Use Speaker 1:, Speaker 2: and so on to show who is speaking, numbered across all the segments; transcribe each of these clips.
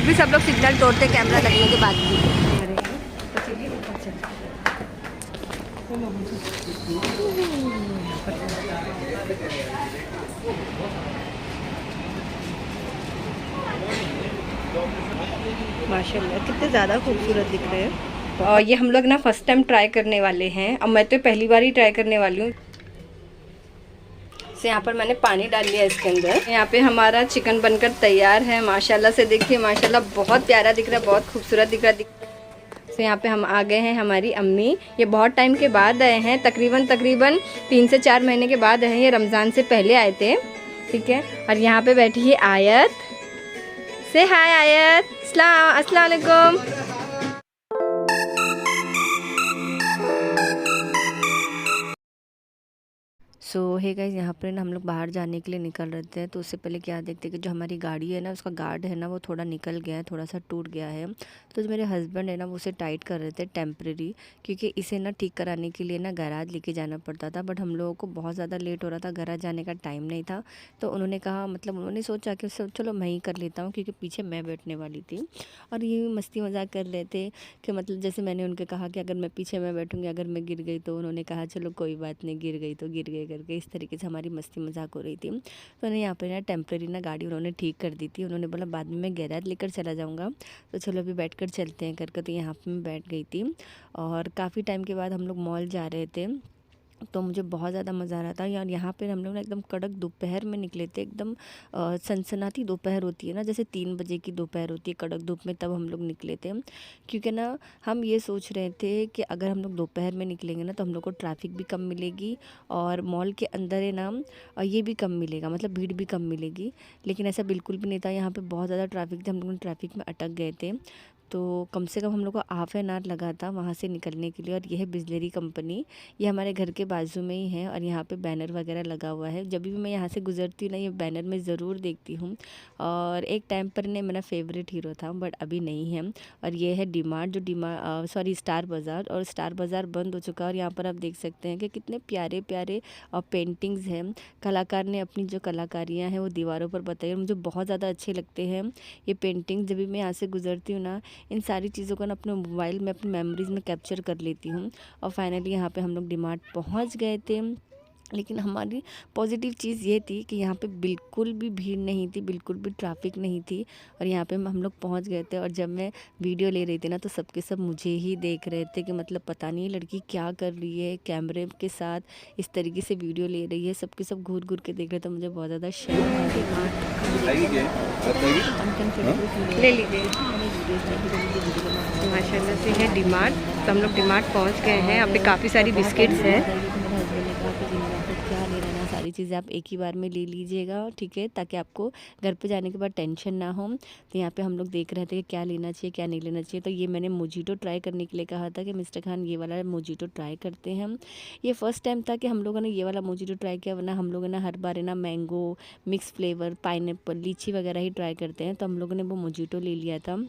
Speaker 1: फिर भी सब लोग सिग्नल तोड़ते कैमरा लगने के बाद भी। माशाल्लाह कितने ज़्यादा खूबसूरत दिख रहे हैं। और ये हम लोग ना फर्स्ट टाइम ट्राई करने वाले हैं। अब मैं तो पहली बार ही ट्राई करने वाली हूँ। यहाँ पर मैंने पानी डाल लिया इसके अंदर। यहाँ पे हमारा चिकन बनकर तैयार है। माशाल्लाह से देखिए, माशाल्लाह बहुत प्यारा दिख रहा है, बहुत खूबसूरत दिख रहा है। तो यहाँ पे हम आ गए हैं, हमारी अम्मी ये बहुत टाइम के बाद आए हैं, तकरीबन 3 से 4 महीने के बाद आए हैं। ये रमज़ान से पहले आए थे, ठीक है। और यहाँ पे बैठी है आयत। से हाय आयत, अस्सलाम वालेकुम। सो हे गाइस, यहाँ पर ना हम लोग बाहर जाने के लिए निकल रहे थे। तो उससे पहले क्या देखते हैं कि जो हमारी गाड़ी है ना, उसका गार्ड है ना, वो थोड़ा निकल गया है, थोड़ा सा टूट गया है। तो जो मेरे हस्बैंड है ना, वो उसे टाइट कर रहे थे टेम्प्रेरी, क्योंकि इसे ना ठीक कराने के लिए ना गैराज लेके जाना पड़ता था। बट हम लोगों को बहुत ज़्यादा लेट हो रहा था, गैराज जाने का टाइम नहीं था। तो उन्होंने कहा, मतलब उन्होंने सोचा कि चलो मैं ही कर लेता हूँ, क्योंकि पीछे मैं बैठने वाली थी। और ये मस्ती मजाक कर रहे थे कि मतलब जैसे मैंने उनके कहा कि अगर मैं पीछे मैं बैठूँगी, अगर मैं गिर गई तो उन्होंने कहा चलो कोई बात नहीं, गिर गई तो गिर गई करके इस तरीके से हमारी मस्ती मजाक हो रही थी। तो उन्हें यहाँ पर ना टेम्प्रेरी ना गाड़ी उन्होंने ठीक कर दी थी। उन्होंने बोला बाद में मैं गैराज लेकर चला जाऊँगा, तो चलो अभी बैठ कर चलते हैं करके। तो यहाँ पर मैं बैठ गई थी। और काफ़ी टाइम के बाद हम लोग मॉल जा रहे थे, तो मुझे बहुत ज़्यादा मज़ा आ रहा था यार। यहाँ पे हम लोग ना एकदम कड़क दोपहर में निकले थे, एकदम सनसनाती दोपहर होती है ना, जैसे 3 बजे की दोपहर होती है कड़क धूप में, तब हम लोग निकले थे। क्योंकि ना हम ये सोच रहे थे कि अगर हम लोग दोपहर में निकलेंगे ना, तो हम लोग को ट्रैफिक भी कम मिलेगी और मॉल के अंदर है ना ये भी कम मिलेगा, मतलब भीड़ भी कम मिलेगी। लेकिन ऐसा बिल्कुल भी नहीं था, यहाँ पर बहुत ज़्यादा ट्रैफिक थे, हम लोग ट्रैफिक में अटक गए थे। तो कम से कम हम लोग को हाफ़ एन आवर लगा था वहाँ से निकलने के लिए। और यह है बिजलेरी कंपनी, ये हमारे घर के बाजू में ही है। और यहाँ पे बैनर वगैरह लगा हुआ है, जब भी मैं यहाँ से गुजरती हूँ ना, ये बैनर मैं ज़रूर देखती हूँ। और एक टाइम पर ने मेरा फेवरेट हीरो था, बट अभी नहीं है। और ये है डीमार्ट, जो स्टार बाज़ार। और स्टार बाज़ार बंद हो चुका है। और यहाँ पर आप देख सकते हैं कि कितने प्यारे प्यारे पेंटिंग्स हैं। कलाकार ने अपनी जो कलाकारियाँ हैं वो दीवारों पर बताई, और मुझे बहुत ज़्यादा अच्छे लगते हैं ये पेंटिंग। जब भी मैं यहाँ से गुजरती हूँ ना, इन सारी चीज़ों को ना अपने मोबाइल में, अपनी मेमोरीज़ में कैप्चर कर लेती हूँ। और फाइनली यहाँ पे हम लोग डीमार्ट पहुँच गए थे। लेकिन हमारी पॉजिटिव चीज़ ये थी कि यहाँ पे बिल्कुल भी भीड़ नहीं थी, बिल्कुल भी ट्रैफिक नहीं थी। और यहाँ पे हम लोग पहुँच गए थे। और जब मैं वीडियो ले रही थी ना, तो सबके सब मुझे ही देख रहे थे कि मतलब पता नहीं लड़की क्या कर रही है, कैमरे के साथ इस तरीके से वीडियो ले रही है। सबके सब घूर घूर के देख रहे थे, मुझे बहुत ज़्यादा शर्म आ रही। ले लीजिए। माशाल्लाह से है डीमार्ट। तो हम लोग डीमार्ट पहुँच गए हैं। यहाँ पे काफ़ी सारी बिस्किट्स हैं। क्या लेना ना, सारी चीज़ें आप एक ही बार में ले लीजिएगा, ठीक है, ताकि आपको घर पे जाने के बाद टेंशन ना हो। तो यहाँ पे हम लोग देख रहे थे कि क्या लेना चाहिए, क्या नहीं लेना चाहिए। तो ये मैंने मोजीटो ट्राई करने के लिए कहा था कि मिस्टर खान ये वाला मोजीटो ट्राई करते हैं हम। ये फ़र्स्ट टाइम था कि हम लोगों ने ये वाला मोजीटो ट्राई किया, वरना हम लोगों ने हर बार है ना मैंगो, मिक्स फ्लेवर, पाइनएप्पल, लीची वगैरह ही ट्राई करते हैं। तो हम लोगों ने वो मोजीटो ले लिया था।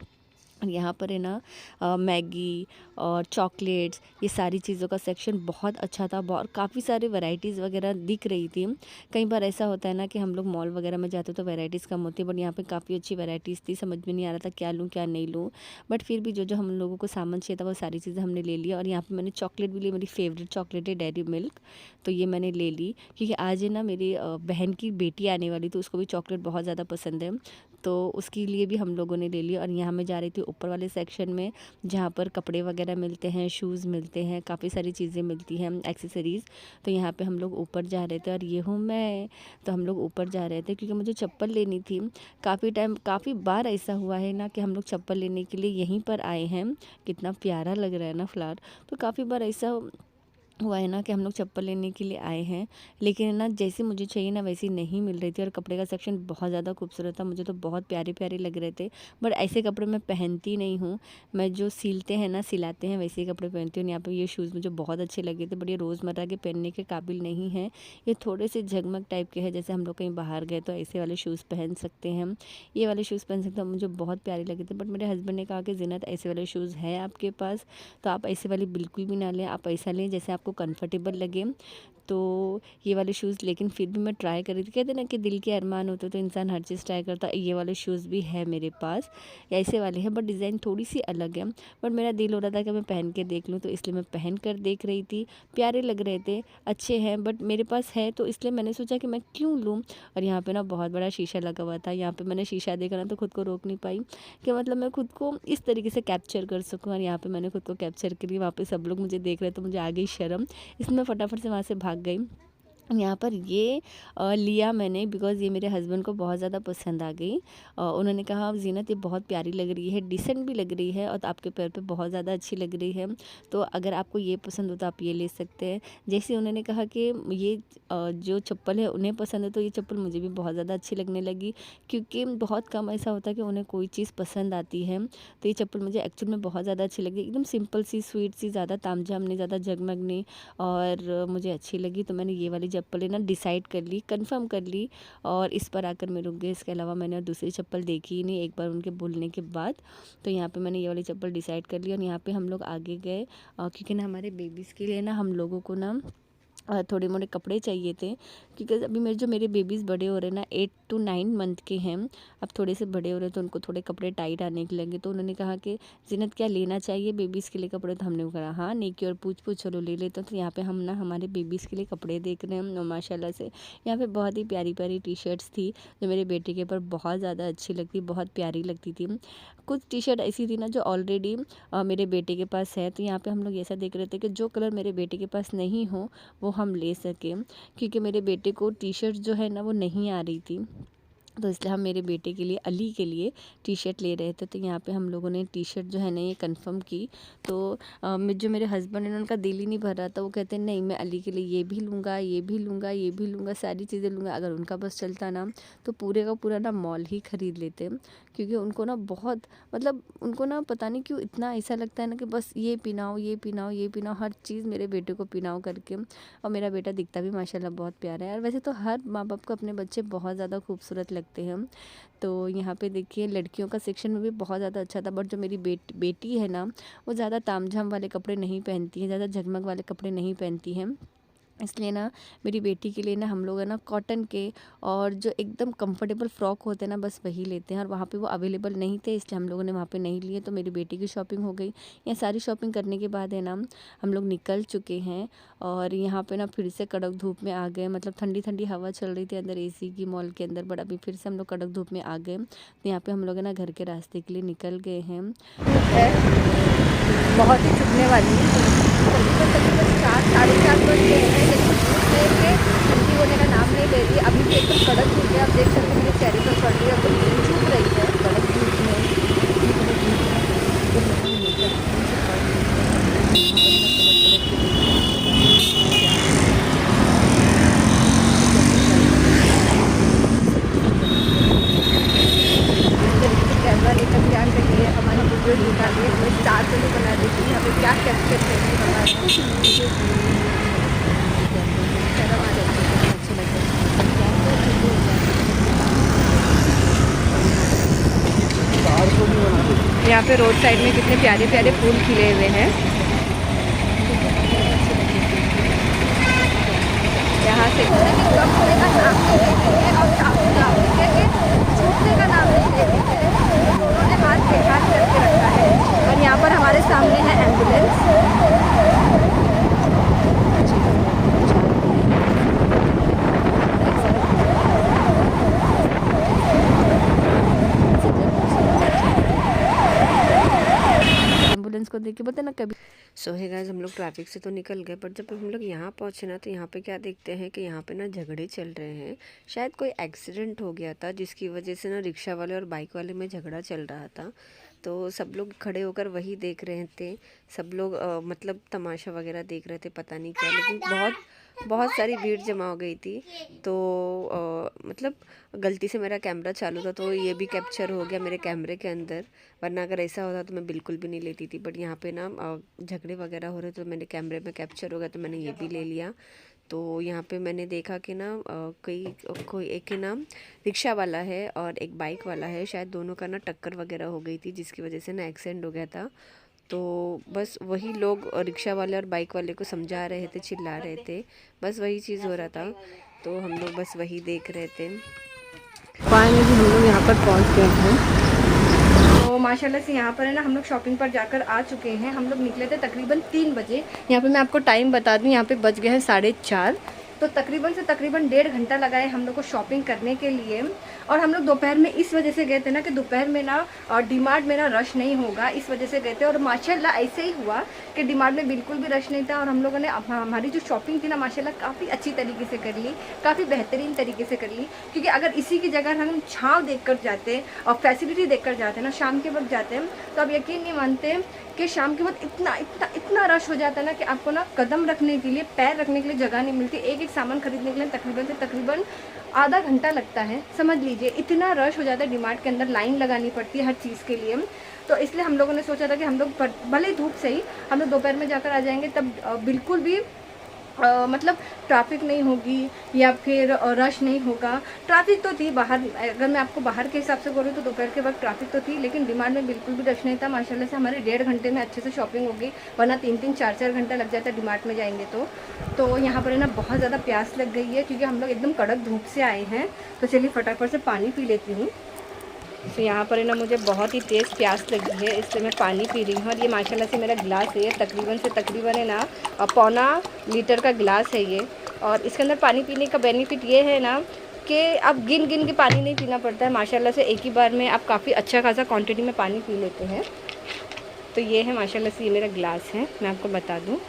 Speaker 1: यहाँ पर है ना मैगी और चॉकलेट्स, ये सारी चीज़ों का सेक्शन बहुत अच्छा था। बहुत काफ़ी सारे वैरायटीज़ वगैरह दिख रही थी। कई बार ऐसा होता है ना कि हम लोग मॉल वगैरह में जाते तो वैरायटीज़ कम होती है, बट यहाँ पे काफ़ी अच्छी वैरायटीज़ थी। समझ में नहीं आ रहा था क्या लूँ क्या नहीं लूँ, बट फिर भी जो जो हम लोगों को सामान चाहिए था वो सारी चीज़ें हमने ले लिया। और यहाँ पर मैंने चॉकलेट भी ली, मेरी फेवरेट चॉकलेट है डेयरी मिल्क, तो ये मैंने ले ली। क्योंकि आज है ना मेरी बहन की बेटी आने वाली, तो उसको भी चॉकलेट बहुत ज़्यादा पसंद है, तो उसके लिए भी हम लोगों ने ले लिया। और यहाँ मैं जा रही थी ऊपर वाले सेक्शन में, जहाँ पर कपड़े वगैरह मिलते हैं, शूज़ मिलते हैं, काफ़ी सारी चीज़ें मिलती हैं, एक्सेसरीज़। तो यहाँ पे हम लोग ऊपर जा रहे थे। और ये हूँ मैं, तो हम लोग ऊपर जा रहे थे क्योंकि मुझे चप्पल लेनी थी। काफ़ी बार ऐसा हुआ है ना कि हम लोग चप्पल लेने के लिए यहीं पर आए हैं। कितना प्यारा लग रहा है ना फ्लावर। तो काफ़ी बार ऐसा हुआ है ना कि हम लोग चप्पल लेने के लिए आए हैं, लेकिन ना जैसे मुझे चाहिए ना वैसी नहीं मिल रही थी। और कपड़े का सेक्शन बहुत ज़्यादा खूबसूरत था, मुझे तो बहुत प्यारे प्यारे लग रहे थे। बट ऐसे कपड़े मैं पहनती नहीं हूँ, मैं जो सिलाते हैं वैसे ही कपड़े पहनती हूँ। यहाँ पे ये शूज़ मुझे बहुत अच्छे लगे थे, बट ये रोज़मर्रा के पहनने के काबिल नहीं हैं। ये थोड़े से झगमग टाइप के हैं, जैसे हम लोग कहीं बाहर गए तो ऐसे वाले शूज़ पहन सकते हैं, ये वाले शूज़ पहन सकते हैं। मुझे बहुत प्यारे लगे थे, बट मेरे हस्बैंड ने कहा कि ज़ीनत ऐसे वाले शूज़ है आपके पास, तो आप ऐसे वाले बिल्कुल भी ना लें, आप ऐसा लें जैसे आप आपको कंफर्टेबल लगे। तो ये वाले शूज़ लेकिन फिर भी मैं ट्राई कर रही थी। कहते हैं ना कि दिल के अरमान होते तो इंसान हर चीज़ ट्राई करता है। ये वाले शूज़ भी है मेरे पास, ऐसे वाले हैं बट डिज़ाइन थोड़ी सी अलग है। बट मेरा दिल हो रहा था कि मैं पहन के देख लूँ, तो इसलिए मैं पहन कर देख रही थी। प्यारे लग रहे थे, अच्छे हैं, बट मेरे पास है तो इसलिए मैंने सोचा कि मैं क्यों लूँ। और यहाँ पे ना बहुत बड़ा शीशा लगा हुआ था। यहाँ पे मैंने शीशा देखा ना तो खुद को रोक नहीं पाई कि मतलब मैं खुद को इस तरीके से कैप्चर कर सकूँ। और यहाँ पे मैंने खुद को कैप्चर करी, वहाँ पे सब लोग मुझे देख रहे तो मुझे आ गई शर्म, इसलिए मैं फटाफट से वहाँ से भाग गई। यहाँ पर ये लिया मैंने बिकॉज़ ये मेरे हस्बैंड को बहुत ज़्यादा पसंद आ गई। उन्होंने कहा ज़ीनत ये बहुत प्यारी लग रही है, डिसेंट भी लग रही है और आपके पैर पे बहुत ज़्यादा अच्छी लग रही है, तो अगर आपको ये पसंद हो तो आप ये ले सकते हैं। जैसे उन्होंने कहा कि ये जो चप्पल है उन्हें पसंद है, तो ये चप्पल मुझे भी बहुत ज़्यादा अच्छी लगने लगी, क्योंकि बहुत कम ऐसा होता है कि उन्हें कोई चीज़ पसंद आती है। तो ये चप्पल मुझे एक्चुअल में बहुत ज़्यादा अच्छी लगी, एकदम सिंपल सी, स्वीट सी, ज़्यादा तामझाम नहीं, ज़्यादा जगमग नहीं, और मुझे अच्छी लगी। तो मैंने ये वाली चप्पलें ना डिसाइड कर ली, कंफर्म कर ली, और इस पर आकर मैं रुक गई। इसके अलावा मैंने और दूसरी चप्पल देखी ही नहीं एक बार उनके बोलने के बाद। तो यहाँ पे मैंने ये वाली चप्पल डिसाइड कर ली और यहाँ पे हम लोग आगे गए, क्योंकि ना हमारे बेबीज़ के लिए ना हम लोगों को ना थोड़े मोटे कपड़े चाहिए थे, क्योंकि अभी मेरे बेबीज़ बड़े हो रहे हैं ना, 8 to 9 मंथ के हैं, अब थोड़े से बड़े हो रहे हैं, तो उनको थोड़े कपड़े टाइट आने के लगे। तो उन्होंने कहा कि ज़ीनत क्या लेना चाहिए बेबीज़ के लिए कपड़े, तो हमने कहा हाँ नेकी और पूछ पूछ चलो ले लेते हैं। तो यहाँ पे हम ना हमारे बेबीज़ के लिए कपड़े देख रहे हैं, और माशाल्लाह से यहाँ पे बहुत ही प्यारी प्यारी टी शर्ट्स थी जो मेरे बेटे के ऊपर बहुत ज़्यादा अच्छी लगती, बहुत प्यारी लगती थी। कुछ टी शर्ट ऐसी थी ना जो ऑलरेडी मेरे बेटे के पास है, तो यहाँ पे हम लोग ऐसा देख रहे थे कि जो कलर मेरे बेटे के पास नहीं हो वो हम ले सकें, क्योंकि मेरे बेटे को टी शर्ट जो है ना वो नहीं आ रही थी, तो इसलिए हम मेरे बेटे के लिए, अली के लिए टी शर्ट ले रहे थे। तो यहाँ पे हम लोगों ने टी शर्ट जो है ना ये कंफर्म की। तो जो मेरे हस्बैंड हैं उनका दिल ही नहीं भर रहा था, वो कहते हैं नहीं मैं अली के लिए ये भी लूँगा, ये भी लूँगा, ये भी लूँगा, सारी चीज़ें लूँगा। अगर उनका बस चलता ना तो पूरे का पूरा ना मॉल ही ख़रीद लेते, क्योंकि उनको ना बहुत, मतलब उनको ना पता नहीं क्यों इतना ऐसा लगता है ना कि बस ये पिनाओ, ये पिनाओ, ये पिनाओ, हर चीज़ मेरे बेटे को पिनाओ करके। और मेरा बेटा दिखता भी माशाल्लाह बहुत प्यारा है, और वैसे तो हर माँ बाप को अपने बच्चे बहुत ज़्यादा खूबसूरत लगते हैं। तो यहाँ पे देखिए लड़कियों का सेक्शन में भी बहुत ज़्यादा अच्छा था, बट जो मेरी बेटी है ना वो ज़्यादा तामझाम वाले कपड़े नहीं पहनती है, ज़्यादा झगमग वाले कपड़े नहीं पहनती हैं, इसलिए ना मेरी बेटी के लिए ना हम लोग है ना कॉटन के और जो एकदम कंफर्टेबल फ़्रॉक होते हैं ना बस वही लेते हैं, और वहाँ पे वो अवेलेबल नहीं थे इसलिए हम लोगों ने वहाँ पे नहीं लिए। तो मेरी बेटी की शॉपिंग हो गई। ये सारी शॉपिंग करने के बाद है ना हम लोग निकल चुके हैं, और यहाँ पे ना फिर से कड़क धूप में आ गए, मतलब ठंडी ठंडी हवा चल रही थी अंदर एसी की मॉल के अंदर, बट अभी फिर से हम लोग कड़क धूप में आ गए। तो यहाँ पे हम लोग है ना घर के रास्ते के लिए निकल गए हैं। बहुत ही चुभने वाली तकरीबन 4 साढ़े 4 बज गए हैं, लेकिन धूप है कि ठंडी होने का नाम नहीं ले रही। अभी भी एकदम कड़क धूप है, आप देख सकते हैं मेरे चेहरे पर पड़ रही है, तो चुभ रही है कड़क धूप में। कैमरा लेकर ध्यान रखिए, हमारी वीडियो निकालिए, हमें स्टार तो नहीं बना देती, हमें क्या कैप्चर करेंगे हमारे यहाँ पे रोड साइड में कितने प्यारे प्यारे फूल खिले हुए हैं। यहाँ से कम होने का नाम नहीं ले रही है और छूटने का नाम नहीं ले रही है, उन्होंने हाथ पे हाथ करके रखा है। और यहाँ पर हमारे सामने है एम्बुलेंस। एम्बुलेंस को देख के बोलते ना कभी। सो है गाइस, हम लोग ट्रैफिक से तो निकल गए, पर जब हम लोग यहाँ पहुँचे ना तो यहाँ पे क्या देखते हैं कि यहाँ पे ना झगड़े चल रहे हैं। शायद कोई एक्सीडेंट हो गया था जिसकी वजह से ना रिक्शा वाले और बाइक वाले में झगड़ा चल रहा था। तो सब लोग खड़े होकर वही देख रहे थे, सब लोग मतलब तमाशा वगैरह देख रहे थे, पता नहीं क्या, लेकिन बहुत बहुत सारी भीड़ जमा हो गई थी। तो मतलब गलती से मेरा कैमरा चालू था तो ये भी कैप्चर हो गया मेरे कैमरे के अंदर, वरना अगर ऐसा होता तो मैं बिल्कुल भी नहीं लेती थी। बट यहाँ पे ना झगड़े वगैरह हो रहे तो मेरे कैमरे में कैप्चर हो गया तो मैंने ये भी ले लिया। तो यहाँ पे मैंने देखा कि ना कोई एक ना रिक्शा वाला है और एक बाइक वाला है, शायद दोनों का ना टक्कर वगैरह हो गई थी जिसकी वजह से ना एक्सीडेंट हो गया था। तो बस वही लोग रिक्शा वाले और बाइक वाले को समझा रहे थे, चिल्ला रहे थे, बस वही चीज़ हो रहा था। तो हम लोग बस वही देख रहे थे। फाइनली हम लोग यहाँ पर पहुँच गए हैं। तो माशाल्लाह से यहाँ पर है ना हम लोग शॉपिंग पर जाकर आ चुके हैं। हम लोग निकले थे तकरीबन 3 बजे। यहाँ पे मैं आपको टाइम बता दूँ, यहाँ पे बज गए हैं 4:30। तो तकरीबन से तकरीबन 1.5 घंटा लगाए हम लोग को शॉपिंग करने के लिए। और हम लोग दोपहर में इस वजह से गए थे ना कि दोपहर में ना डी-मार्ट में ना रश नहीं होगा, इस वजह से गए थे। और माशाल्लाह ऐसे ही हुआ कि डी-मार्ट में बिल्कुल भी रश नहीं था। और हम लोगों ने हमारी जो शॉपिंग थी ना माशाल्लाह काफ़ी अच्छी तरीके से कर ली, काफ़ी बेहतरीन तरीके से कर ली। क्योंकि अगर इसी की जगह हम छाँव देख कर जाते और फैसिलिटी देख कर जाते ना, शाम के वक्त जाते हैं, तो आप यकीन नहीं मानते कि शाम के वक्त इतना इतना इतना रश हो जाता है ना कि आपको ना कदम रखने के लिए, पैर रखने के लिए जगह नहीं मिलती। एक एक सामान खरीदने के लिए तकरीबन से तकरीबन आधा घंटा लगता है, समझ लीजिए इतना रश हो जाता है। डी-मार्ट के अंदर लाइन लगानी पड़ती है हर चीज़ के लिए। तो इसलिए हम लोगों ने सोचा था कि हम लोग भले धूप से ही हम लोग दोपहर में जाकर आ जाएंगे, तब बिल्कुल भी मतलब ट्रैफिक नहीं होगी या फिर रश नहीं होगा। ट्रैफिक तो थी बाहर, अगर मैं आपको बाहर के हिसाब से बोलूँ तो दोपहर के वक्त ट्रैफिक तो थी, लेकिन डी-मार्ट में बिल्कुल भी रश नहीं था। माशाल्लाह से हमारे 1.5 घंटे में अच्छे से शॉपिंग होगी, वरना 3-3 4-4 घंटा लग जाता है डी-मार्ट में जाएंगे तो यहाँ पर है ना बहुत ज़्यादा प्यास लग गई है, क्योंकि हम लोग एकदम कड़क धूप से आए हैं। तो चलिए फटाफट से पानी पी लेती हूँ। तो यहाँ पर है ना मुझे बहुत ही तेज़ प्यास लगी है, इसलिए मैं पानी पी रही हूँ। और ये माशाल्लाह से मेरा गिलास है, तकरीबन से तकरीबन है ना 1.25 लीटर का गिलास है ये। और इसके अंदर पानी पीने का बेनिफिट ये है ना कि आप गिन गिन के पानी नहीं पीना पड़ता है। माशाल्लाह से एक ही बार में आप काफ़ी अच्छा खासा क्वांटिटी में पानी पी लेते हैं। तो ये है माशाल्लाह से, ये मेरा गिलास है, मैं आपको बता दूँ।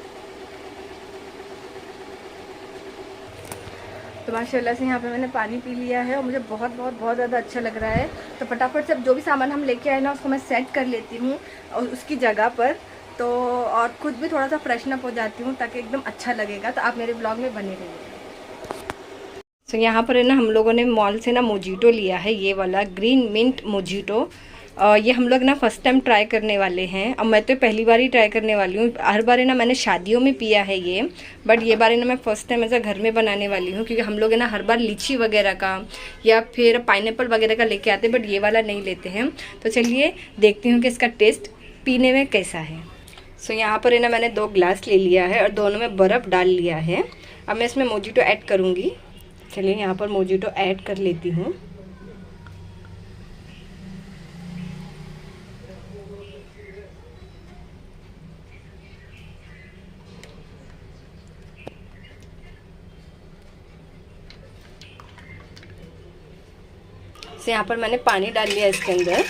Speaker 1: तो माशाल्लाह से यहाँ पे मैंने पानी पी लिया है और मुझे बहुत बहुत बहुत ज़्यादा अच्छा लग रहा है। तो फटाफट से अब जो भी सामान हम लेके आए ना उसको मैं सेट कर लेती हूँ और उसकी जगह पर, तो और खुद भी थोड़ा सा फ्रेशन अप हो जाती हूँ ताकि एकदम अच्छा लगेगा। तो आप मेरे ब्लॉग में बने रहिए। तो यहाँ पर है ना हम लोगों ने मॉल से ना मोजीटो लिया है, ये वाला ग्रीन मिंट मोजीटो। ये हम लोग ना फर्स्ट टाइम ट्राई करने वाले हैं। अब मैं तो पहली बार ही ट्राई करने वाली हूँ। हर बार है ना मैंने शादियों में पिया है ये, बट ये बार है ना मैं फ़र्स्ट टाइम ऐसा घर में बनाने वाली हूँ। क्योंकि हम लोग है ना हर बार लीची वगैरह का या फिर पाइनएप्पल वगैरह का लेके आते हैं, बट ये वाला नहीं लेते हैं। तो चलिए देखती हूँ कि इसका टेस्ट पीने में कैसा है। सो यहाँ पर है ना मैंने 2 ग्लास ले लिया है और दोनों में बर्फ़ डाल लिया है। अब मैं इसमें मोजीटो ऐड करूँगी। चलिए यहाँ पर मोजीटो ऐड कर लेती हूँ। यहाँ पर मैंने पानी डाल लिया इसके अंदर।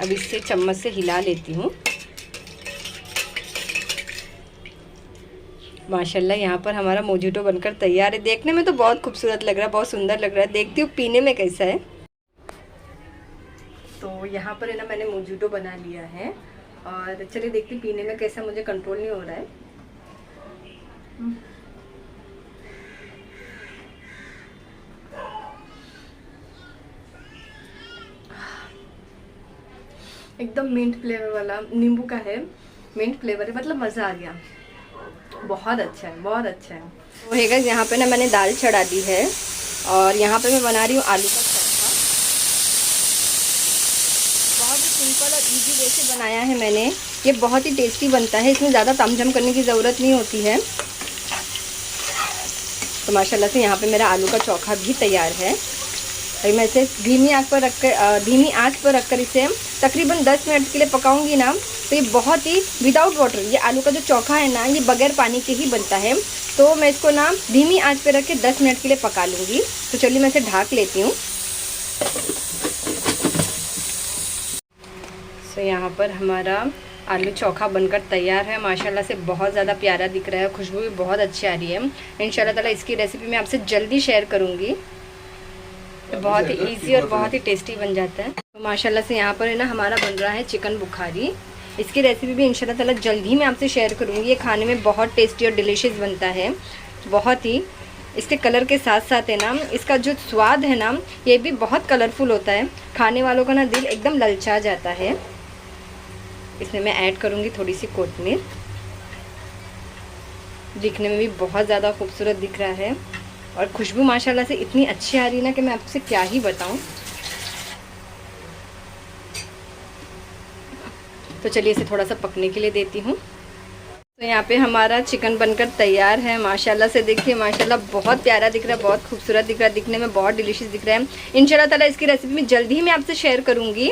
Speaker 1: अब इससे चम्मच से हिला लेती हूँ। माशाल्लाह यहाँ पर हमारा मोजीटो बनकर तैयार है। देखने में तो बहुत खूबसूरत लग रहा है, बहुत सुंदर लग रहा है। देखती हूँ पीने में कैसा है। तो यहाँ पर है ना मैंने मोजीटो बना लिया है और चलिए देखती हूँ पीने में कैसा, मुझे कंट्रोल नहीं हो रहा है। एकदम मिंट फ्लेवर वाला, नींबू का है, मिंट फ्लेवर है, मतलब मज़ा आ गया। बहुत अच्छा है, बहुत अच्छा है। तो है गाइस यहाँ पे ना मैंने दाल चढ़ा दी है और यहाँ पे मैं बना रही हूँ आलू का चोखा। बहुत ही सिंपल और इजी वे से बनाया है मैंने। ये बहुत ही टेस्टी बनता है, इसमें ज़्यादा तामझाम करने की ज़रूरत नहीं होती है। तो माशाल्लाह से यहाँ पे मेरा आलू का चोखा भी तैयार है। अभी मैं इसे धीमी आंच पर रखकर इसे तकरीबन 10 मिनट के लिए पकाऊंगी ना, तो ये बहुत ही विदाउट वाटर, ये आलू का जो चोखा है ना ये बगैर पानी के ही बनता है। तो मैं इसको ना धीमी आंच पर रख के 10 मिनट के लिए पका लूँगी। तो चलिए मैं इसे ढक लेती हूँ। तो यहाँ पर हमारा आलू चोखा बनकर तैयार है। माशाल्लाह से बहुत ज़्यादा प्यारा दिख रहा है, खुशबू भी बहुत अच्छी आ रही है। इंशाल्लाह ताला इसकी रेसिपी मैं आपसे जल्दी शेयर करूँगी। बहुत ही इजी और बहुत ही टेस्टी बन जाता है। तो माशाल्लाह से यहाँ पर है ना हमारा बन रहा है चिकन बुखारी। इसकी रेसिपी भी इंशाल्लाह ताला जल्द ही मैं आपसे शेयर करूँगी। ये खाने में बहुत टेस्टी और डिलीशियस बनता है, बहुत ही। इसके कलर के साथ साथ है ना इसका जो स्वाद है ना ये भी बहुत कलरफुल होता है। खाने वालों का ना दिल एकदम ललचा जाता है। इसमें मैं ऐड करूँगी थोड़ी सी कोतमीर। दिखने में भी बहुत ज़्यादा खूबसूरत दिख रहा है और खुशबू माशाल्लाह से इतनी अच्छी आ रही है ना कि मैं आपसे क्या ही बताऊं।
Speaker 2: तो चलिए इसे थोड़ा सा पकने के लिए देती हूँ। तो यहाँ पे हमारा चिकन बनकर तैयार है। माशाल्लाह से देखिए, माशाल्लाह बहुत प्यारा दिख रहा है, बहुत खूबसूरत दिख रहा है, दिखने में बहुत डिलीशियस दिख रहा है। इंशाल्लाह ताला इसकी रेसिपी मैं जल्दी ही मैं आपसे शेयर करूँगी।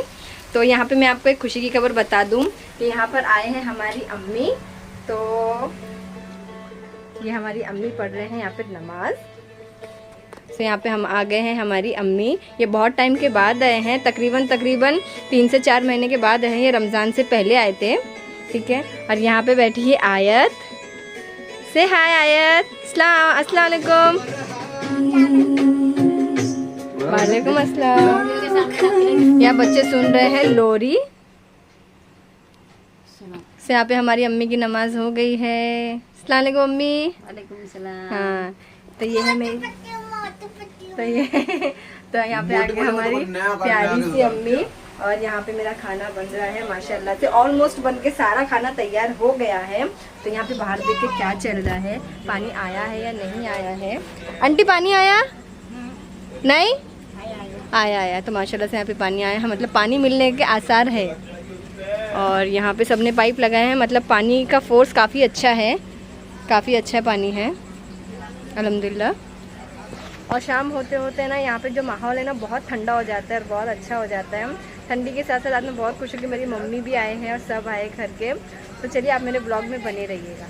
Speaker 2: तो यहाँ पे मैं आपको एक खुशी की खबर बता दूँ कि यहाँ पर आए हैं हमारी अम्मी। तो ये हमारी अम्मी पढ़ रहे हैं यहाँ पर नमाज। तो यहाँ पे हम आ गए हैं हमारी अम्मी। ये बहुत टाइम के बाद आए हैं, तकरीबन 3 से 4 महीने के बाद आए हैं। ये रमज़ान से पहले आए थे, ठीक है। और यहाँ पे बैठी है आयत। से हाय आयत, अस्सलाम वालेकुम। वालेकुम अस्सलाम। यहाँ बच्चे सुन रहे हैं लोरी। से यहाँ पे हमारी अम्मी की नमाज हो गई है। अस्सलाम वालेकुम अम्मी।
Speaker 3: वालेकुम सलाम।
Speaker 2: हाँ, तो ये है मेरी, तो यहाँ पे आके हमारी प्यारी सी अम्मी। और यहाँ पे मेरा खाना बन रहा है माशाल्लाह से, ऑलमोस्ट बन के सारा खाना तैयार हो गया है। तो यहाँ पे बाहर देख के क्या चल रहा है, पानी आया है या नहीं आया है। आंटी पानी आया? नहीं आया। तो माशाल्लाह से यहाँ पे पानी आया है, मतलब पानी मिलने के आसार है। और यहाँ पे सबने पाइप लगाए हैं, मतलब पानी का फोर्स काफ़ी अच्छा है, काफ़ी अच्छा पानी है अल्हम्दुलिल्लाह। और शाम होते होते ना यहाँ पे जो माहौल है ना बहुत ठंडा हो जाता है और बहुत अच्छा हो जाता है। ठंडी के साथ साथ मैं बहुत खुश हूँ कि मेरी मम्मी भी आए हैं और सब आए घर के। तो चलिए आप मेरे ब्लॉग में बने रहिएगा।